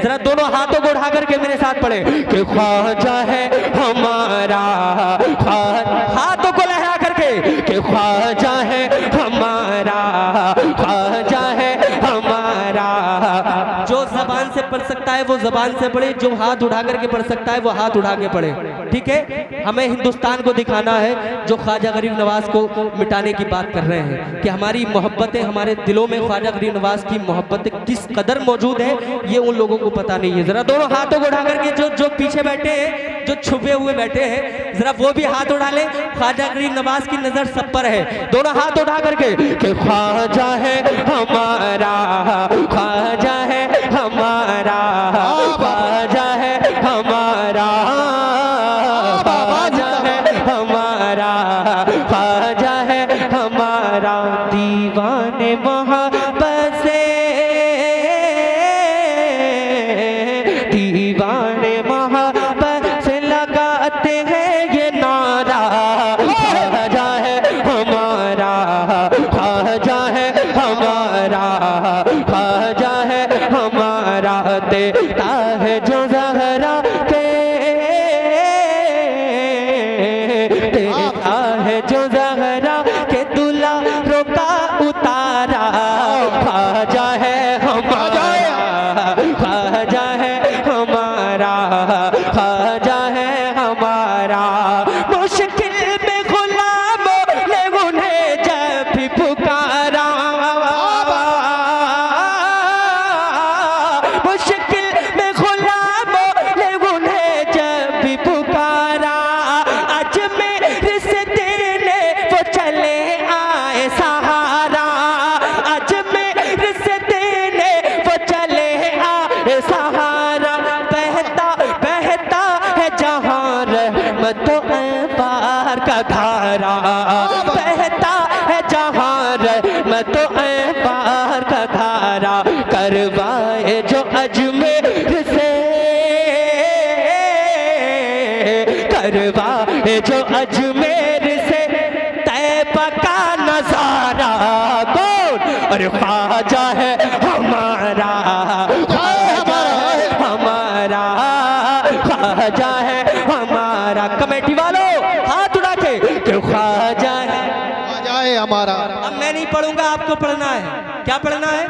जरा दोनों हाथों को उठा करके मेरे साथ पढ़े कि ख्वाजा है हमारा, हाथों को लहरा करके कि ख्वाजा है हमारा, ख्वाजा है हमारा। जो जबान से पढ़ सकता है वो जबान से पढ़े, जो हाथ उठा करके पढ़ सकता है वो हाथ उठा के पढ़े, ठीक है। हमें हिंदुस्तान को दिखाना है जो ख्वाजा गरीब नवाज को मिटाने की बात कर रहे हैं कि हमारी मोहब्बतें, हमारे दिलों में ख्वाजा गरीब नवाज की मोहब्बतें किस कदर मौजूद है, ये उन लोगों को पता नहीं है। जरा दोनों हाथों को उठा करके जो पीछे बैठे हैं, जो छुपे हुए बैठे हैं, जरा वो भी हाथ उठा ले। ख्वाजा गरीब नवाज की नजर सब पर है। दोनों हाथ उठा करके कि ख्वाजा है हमारा, ख्वाजा है हमारा, ख्वाजा है हमारा, ख्वाजा है हमारा, ख्वाजा है हमारा। दीवाने मोहब्बत से, दीवाने मोहब्बत से लगाते हैं ये नारा, ख्वाजा है हमारा, ख्वाजा है हमारा, ख्वाजा है हमारा। देता है जो ज़हरा के, देता है जो ज़हरा के दूल्हा रोका उतारा, ख्वाजा है हमारा, ख्वाजा है हमारा, ख्वाजा है हमारा। मुश्किल में गुलामों ने उन्हें जब भी पुकारा, मुश्किल में गुलामों ने उन्हें जब भी पुकारा, आज मेरे से देने वो चले आए सहारा, आज मेरे से देने वो चले आए सहारा। बहता बहता है जहाँ रहमतों पार का धारा, बहता है जहाँ रहमतों पार का धारा। करवाए जो अजमेर से, करवाए जो अजमेर से तैबा का नजारा। कौन? अरे ख्वाजा है हमारा, ख्वाजा है हमारा, ख्वाजा है हमारा। कमेटी वालों हाथ उठा के कि ख्वाजा है, ख्वाजा है हमारा। अब मैं नहीं पढ़ूंगा, आपको पढ़ना है। क्या पढ़ना है?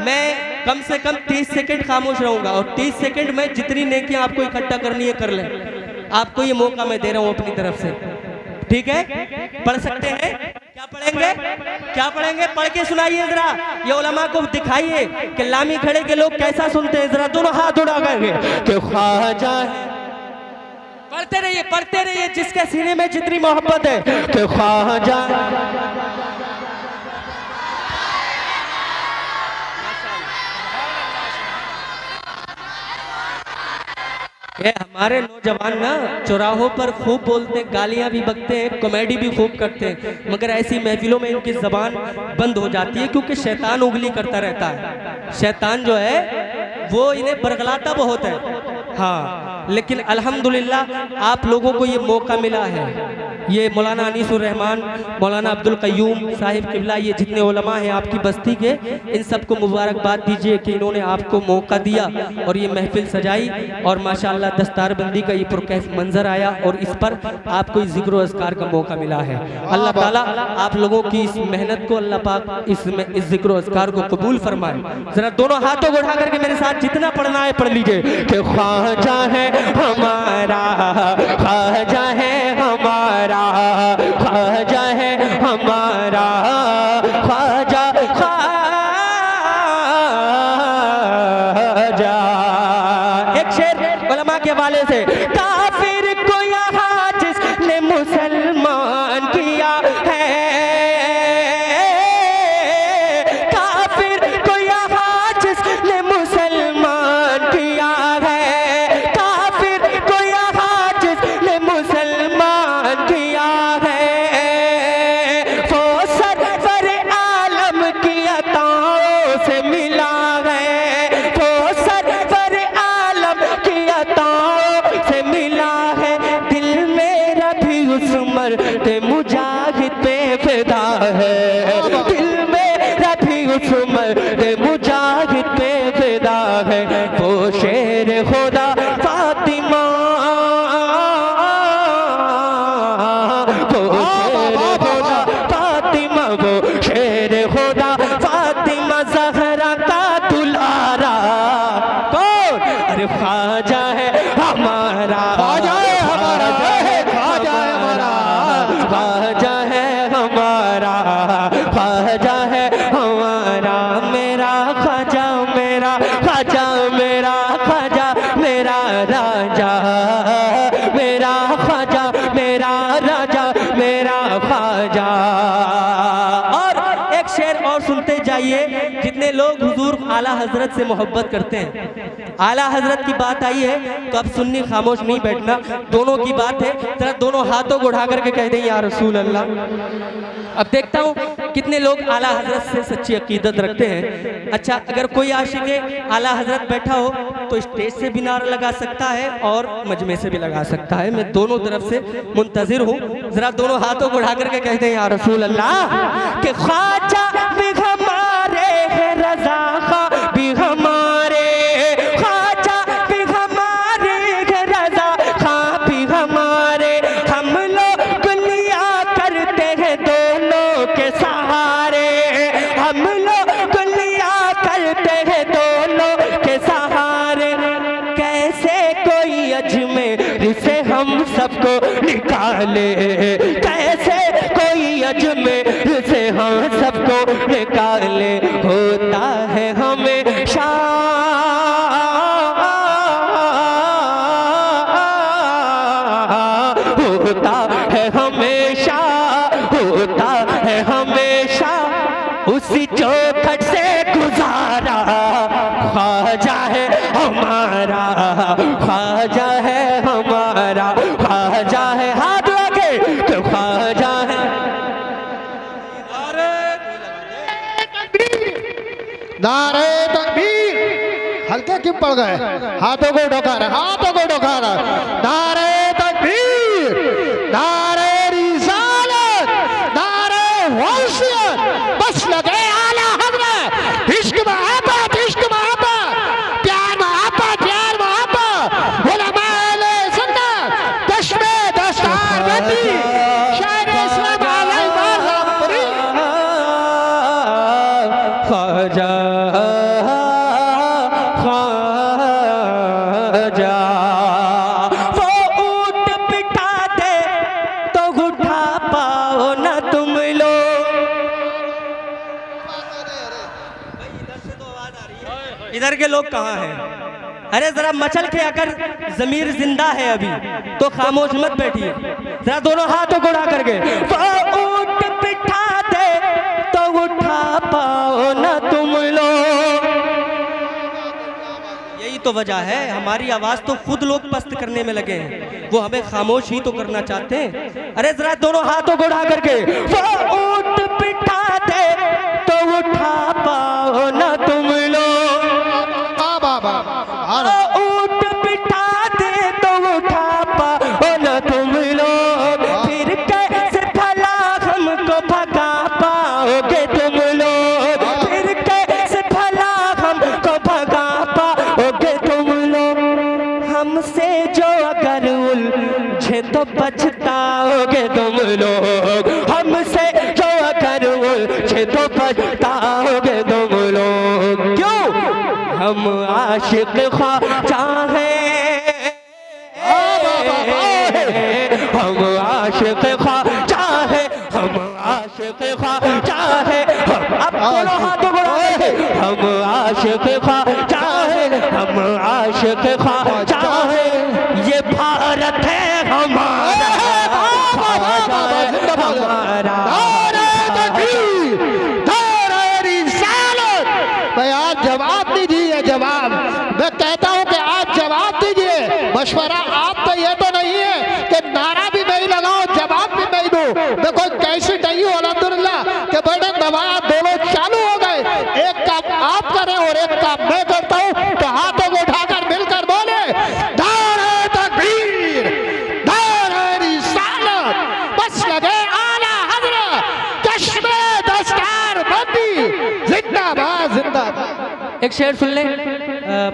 मैं कम से कम 30 सेकंड खामोश रहूंगा और 30 सेकंड में जितनी नेकियां आपको इकट्ठा करनी है कर लें। आपको ये मौका मैं दे रहा हूं अपनी तरफ से, ठीक है? पढ़ सकते हैं? क्या पढ़ेंगे? क्या पढ़ेंगे? पढ़ के सुनाइए जरा, ये उलमा को दिखाइए कि लामी खड़े के लोग कैसा सुनते हैं। जरा दोनों हाथ उठा करके कि ख्वाजा है, पढ़ते रहिए, पढ़ते रहिए, जिसके सीने में जितनी मोहब्बत है कि ख्वाजा। ये हमारे नौजवान ना चौराहों पर खूब बोलते, गालियां भी बकते हैं, कॉमेडी भी खूब करते हैं, मगर ऐसी महफिलों में इनकी जबान बंद हो जाती है क्योंकि शैतान उंगली करता रहता है। शैतान जो है वो इन्हें बरगलाता बहुत है। हाँ, लेकिन अल्हम्दुलिल्लाह आप लोगों को ये मौका मिला है। ये मौलाना अनीसुर रहमान, मौलाना अब्दुल कय्यूम साहिब किबला, ये जितने उलमा हैं आपकी बस्ती के, इन सबको मुबारकबाद दीजिए कि इन्होंने आपको मौका दिया और ये महफिल सजाई और माशाअल्लाह दस्तारबंदी का ये पुरकैफ मंजर आया और इस पर आपको इस जिक्र अज़कार का मौका मिला है। अल्लाह ताला आप लोगों की इस मेहनत को, अल्लाह पाक इस जिक्र अज़कार को कबूल फरमाए। जरा दोनों हाथों को उठा करके मेरे साथ जितना पढ़ना है पढ़ लीजिए कि ख्वाजा है हमारा, ख्वाजा है हमारा, ख्वाजा है हमारा, ख्वाजा ख्वाजा। एक शेर उलमा के हवाले से, काफिर को यहाँ जिसने मुसलमान किया है, काफिर को यहाँ जिसने मुसलमान किया है, काफिर को यहाँ जिसने मुसलमान किया है, वो सरवर आलम की अताओं से मिला है, वो सरवर आलम की अताओं से मिला खुदा फातिमा, वो शेर खुदा फातिमा, वो शेर खुदा फातिमा ज़हरा का दुलारा। कौन? अरे ख्वाजा है हमारा, ख्वाजा है हमारा, ख्वाजा है हमारा, ख्वाजा है हमारा, ख्वाजा है हमारा, मेरा ख्वाजा, मेरा ख्वाजा, मेरा ख्वाजा, मेरा राजा, मेरा ख्वाजा, मेरा राजा, मेरा ख्वाजा। और एक शेर और सुनते जाइए। जितने लोग हुजूर आला हजरत से मोहब्बत करते हैं, आला हजरत की बात आई है तो अब सुन्नी खामोश नहीं बैठना, दोनों की बात है। जरा दोनों हाथों को उठा करके कह दें या रसूल अल्लाह। अब देखता हूँ कितने लोग आला हजरत से सच्ची अकीदत रखते हैं। अच्छा, अगर कोई आशिक आला हजरत बैठा हो तो स्टेज से भी नारा लगा सकता है और मजमे से भी लगा सकता है। मैं दोनों तरफ से मुंतजिर हूँ। जरा दोनों हाथों को उठा करके कहते हैं या रसूल अल्लाह कि ख्वाजा भी हमारे हैं, रज़ा खां भी हमारे, ख्वाजा भी हमारे हैं, रज़ा खां भी हमारे, हम लोग लिया करते हैं दोनों के सहारे, हम लोग लिया करते हैं दोनों के सहारे। कैसे कोई अजमेर से हम सबको निकाले, कैसे कोई अजमेर से हम सबको निकाले, होता है हमेशा होता है हमेशा, होता है हमेशा उसी चौखट से गुजारा। ख्वाजा है हमारा, ख्वाजा है हमारा, ख्वाजा है, हाथ लगे तो ख्वाजा है। नारे तकबीर, हल्के क्यों पड़ गए? हाथों को उठा रहे, हाथों को उठा रहे। नारे तकबीर, नारे रिसालत, नारे गौसियत, बस लगे आला हज़रत। इश्क मोहब्बत, इश्क मोहब्बत, प्यार मोहब्बत, प्यार मोहब्बत, उलमाए सुन्नत, चश्मे दस्तार बंदी, शायर इस्लाम आला इमाम ख्वाजा ख्वाजा, वो ऊँट बिठा दे तो उठा पाओ ना तुम लोग। इधर के लोग कहाँ हैं? अरे जरा मचल के अगर जमीर जिंदा है अभी तो खामोश मत बैठिए। जरा दोनों हाथों को उठा करके, वो ऊँट बिठा दे तो उठा पाओ ना तुम लोग। यही तो वजह है, हमारी आवाज तो खुद लोग पस्त करने में लगे हैं, वो हमें खामोश ही तो करना चाहते हैं। अरे जरा दोनों हाथों को उठा करके, वो ऊँट बिठा दे तो उठा पाओ ना तुम लोग। ऊँट बिठा दे तो उठा पाओ ना तुम लोग, फिर कैसे भला हमको भगा पाओगे तुम लोग, फिर कैसे भला हमको भगा पाओगे तुम लोग। हमसे जो अगर उलझे तो पछताओगे तुम लोग, हमसे जो अगर उलझे तो पछताओगे तुम लोग। क्यों? हम आशिक ख्वाजा हैं, हम आशिक ख्वाजा हैं, हम आशिक ख्वाजा हैं। अब दोनों हाथों को उठाए, हम आशिक ख्वाजा हैं, हम आशिक ख्वाजा हैं। ये भारत है हमारा, ख्वाजा है हमारा। जवाब दीजिए, जवाब। मैं कहता हूं कि आज जवाब दीजिए। मशवरा आप तो ये तो नहीं है कि नारा भी नहीं लगाओ, जवाब भी नहीं दो। मैं कोई कैसी नहीं हूं अल्हम्दुलिल्लाह कि बड़े नवाब दोनों चालू हो गए। एक काम आप करें और एक काम मैं करता हूं, तो हाथों को उठाकर मिलकर बोले नारे तकबीर, नारे रिसालत, बस लगे आला हज़रत, चश्मे दस्तार बंदी, जिंदाबाद जिंदाबाद। एक शेर सुन ले।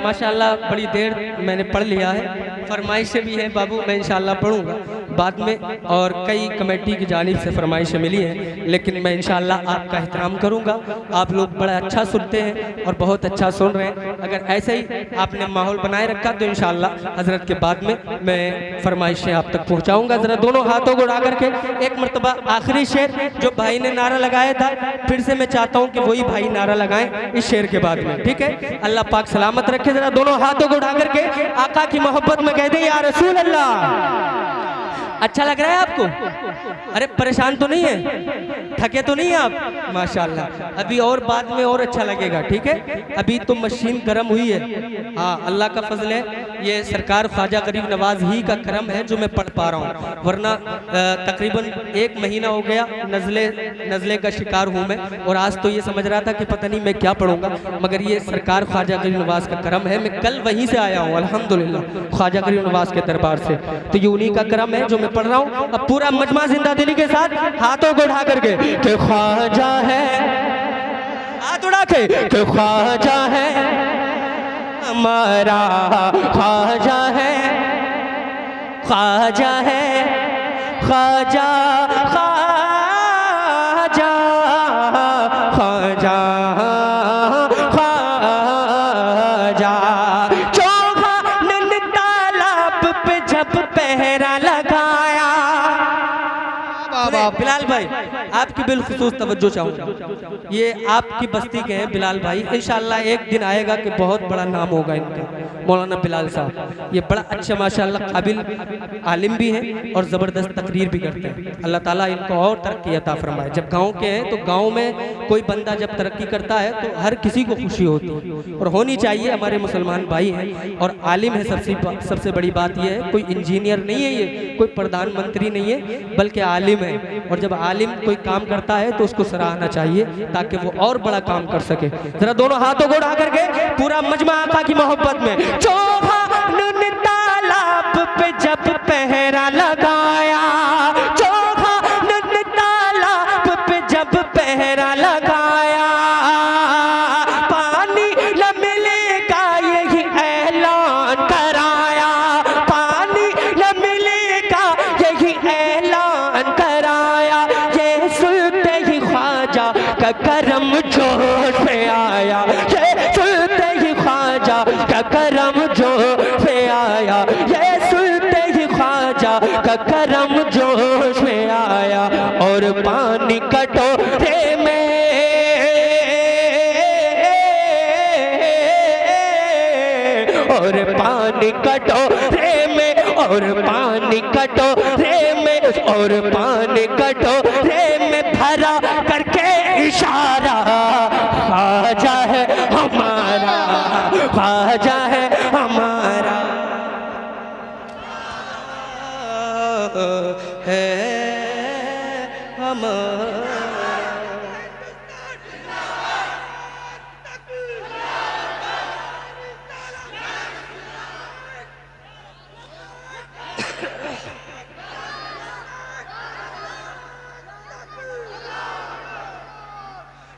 माशाल्लाह बड़ी देर मैंने पढ़ लिया है, फरमाइशें भी हैं बाबू, मैं इंशाल्लाह पढ़ूँगा बाद में, और कई कमेटी की जानिब से फरमाइशें मिली हैं, लेकिन मैं इंशाल्लाह आपका एहतराम करूँगा। आप लोग बड़ा अच्छा सुनते हैं और बहुत अच्छा सुन रहे हैं। अगर ऐसे ही आपने माहौल बनाए रखा तो इंशाल्लाह हज़रत के बाद में मैं फरमाइशें आप तक पहुँचाऊँगा। ज़रा दोनों हाथों को उठा करके एक मरतबा आखिरी शेर जो भाई ने नारा लगाया था, फिर से मैं चाहता हूँ कि वही भाई नारा लगाएं इस शेर के बाद में, ठीक है? अल्लाह पाक सलामत रखे। ज़रा दोनों हाथों को उठा करके आका की मोहब्बत में कह दें या रसूल अल्लाह। अच्छा लग रहा है आपको? अरे परेशान तो नहीं है, थके तो नहीं है आप? माशाल्लाह, अभी और बाद में और अच्छा लगेगा, ठीक है? अभी तो मशीन गर्म हुई है। हाँ, अल्लाह का फजल है, ये सरकार ख्वाजा गरीब नवाज ही का करम है जो मैं पढ़ पा रहा हूँ, वरना तकरीबन 1 महीना हो गया नज़ले का शिकार हूँ मैं, और आज तो ये समझ रहा था कि पता नहीं मैं क्या पढ़ूंगा, मगर ये सरकार ख्वाजा गरीब नवाज का करम है। मैं कल वहीं से आया हूँ अल्हम्दुलिल्लाह, ख्वाजा गरीब नवाज के दरबार से, तो ये उन्हीं का करम है जो मैं पढ़ रहा हूँ। अब पूरा मजमा जिंदा दिली के साथ हाथों को उठा करके कि ख्वाजा है, हाथ उठा के ख्वाजा है हमारा, ख्वाजा है, ख्वाजा है, ख्वाजा ख्वाजा ख्वाजा ख्वाजा, चौहा नन तालाब पे जब पहरा लगाया। बिलाल भाई आपकी बिलखुसूस तवज्जो चाहूँगा, ये आपकी बस्ती के हैं बिलाल भाई, इंशाअल्लाह एक दिन आएगा कि बहुत बड़ा नाम होगा इनका, मौलाना बिलाल साहब। ये बड़ा अच्छा माशाअल्लाह काबिल आलिम भी हैं और ज़बरदस्त तकरीर भी करते हैं। अल्लाह ताला इनको और तरक्की अता फरमाए। जब गाँव के हैं तो गाँव में कोई बंदा जब तरक्की करता है तो हर किसी को खुशी होती है और होनी चाहिए। हमारे मुसलमान भाई हैं और आलिम है, सबसे बड़ी बात यह है कोई इंजीनियर नहीं है, ये कोई प्रधानमंत्री नहीं है, बल्कि आलिम है। और जब आलिम कोई काम करता है तो उसको सराहना चाहिए ताकि वो और बड़ा काम कर सके। जरा दोनों हाथों को उठा करके पूरा मजमा आका की मोहब्बत में, चौहा नून तालाब पे जब पहरा लगाया, चौहा नून तालाब पे जब पहरा लगाया, पानी न मिलेगा यही ऐलान कराया, पानी न मिलेगा यही ऐलान कराया, ये सुनते ही ख्वाजा का करम जोश में आया, ये सुनते ही ख्वाजा का करम जोश में आया, ये सुनते ही ख्वाजा का करम जोश में आया, और पानी कटोरे में, और पानी कटोरे में, और पानी कटोरे में, और पानी कटोरे में भरा करके इशारा, ख्वाजा है हमारा, ख्वाजा है हमारा, है हमारा।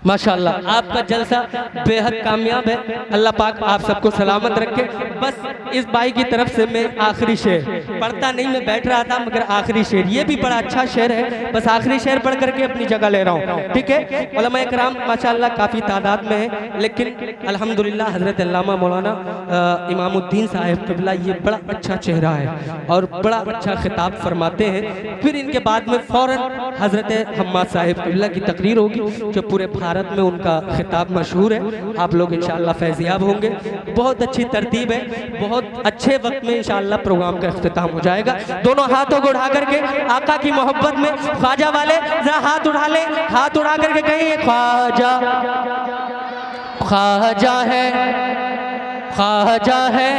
माशाअल्लाह आपका जलसा बेहद कामयाब है, अल्लाह पाक आप सबको सलामत रखे। बस इस भाई की तरफ से मैं आखिरी शेर पढ़ता नहीं, मैं बैठ रहा था मगर आखिरी शेर, ये भी बड़ा अच्छा शेर है, बस आखिरी शेर पढ़ करके अपनी जगह ले रहा हूँ, ठीक है? उलमा इकराम माशाअल्लाह काफ़ी तादाद में है, लेकिन अल्हम्दुलिल्लाह हज़रत अल्लामा मौलाना इमामुद्दीन साहब क़िबला ये बड़ा अच्छा चेहरा है और बड़ा अच्छा खिताब फरमाते हैं। फिर इनके बाद में फ़ौरन हज़रत हम्माद साहब क़िबला की तकरीर होगी जो पूरे भारत में उनका खिताब मशहूर है। आप लोग इंशाअल्लाह फैज़याब होंगे। बहुत अच्छी तरतीब है, बहुत अच्छे वक्त में इंशाअल्लाह प्रोग्राम का इख्तिताम हो जाएगा। दोनों हाथों को उठा करके आका की मोहब्बत में ख्वाजा वाले जरा हाथ उठा ले, हाथ उठा करके कहिए ख्वाजा, ख्वाजा है, ख्वाजा है,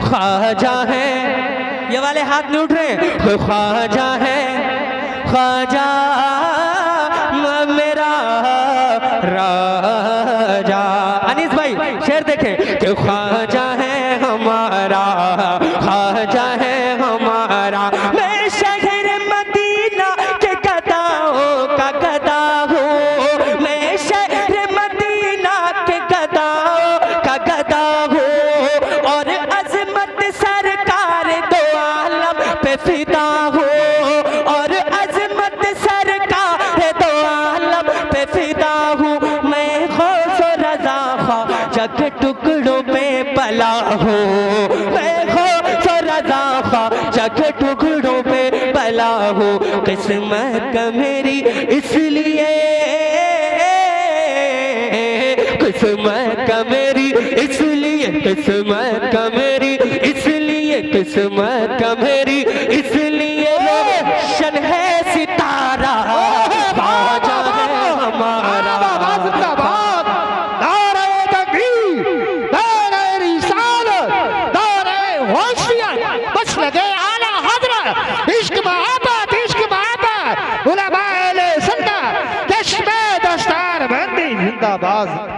ख्वाजा है। ये वाले हाथ नहीं उठ रहे, ख्वाजा है, ख्वाजा मेरा राजा। अनीस भाई शेर देखें कि ख्वाजा है हमारा, ख्वाजा है हमारा, मैं शहर मदीना के गदाओं का गदा हूँ, मैं शहर मदीना के गदाओं का गदा हूँ, हूँ, मैं खौफ रज़ा ख्वाजा के टुकड़ों पे पला हूँ। किस्मत का मेरी इसलिए, किस्मत का मेरी इसलिए, किस्मत का मेरी इसलिए, किस्मत का मेरी इसलिए रोशन है सितारा ख्वाजा है हमारा। नारे तकबीर, नारे रिसालत, नारे होशियत, बस लगे आला हज़रत। इश्क मोहब्बत, इश्क मोहब्बत, उलमाए सुन्नत, चश्मे दस्तार बंदी जिंदाबाद।